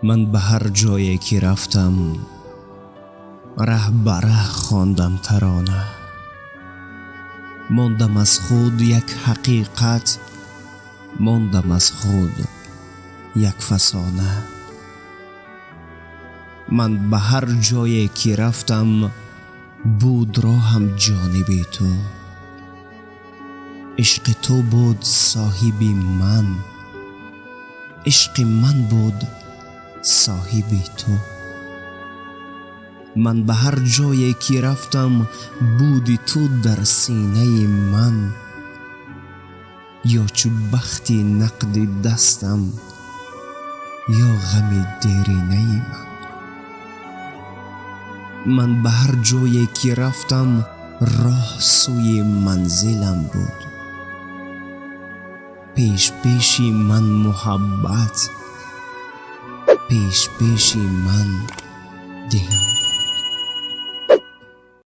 من به هر جایی که رفتم ره به ره خواندم ترانه. ماندم از خود یک حقیقت، ماندم از خود یک فسانه. من به هر جایی که رفتم بود راهم جانب تو. عشق تو بود صاحب من، عشق من بود صاحب تو. من به هر جایی که رفتم بودی تو در سینه من، یا چو بخت نقد دستم یا غم دیرینه من. من به هر جایی که رفتم راه سوی منزلم بود. پیش پیشی من محبت، پیش پیشی من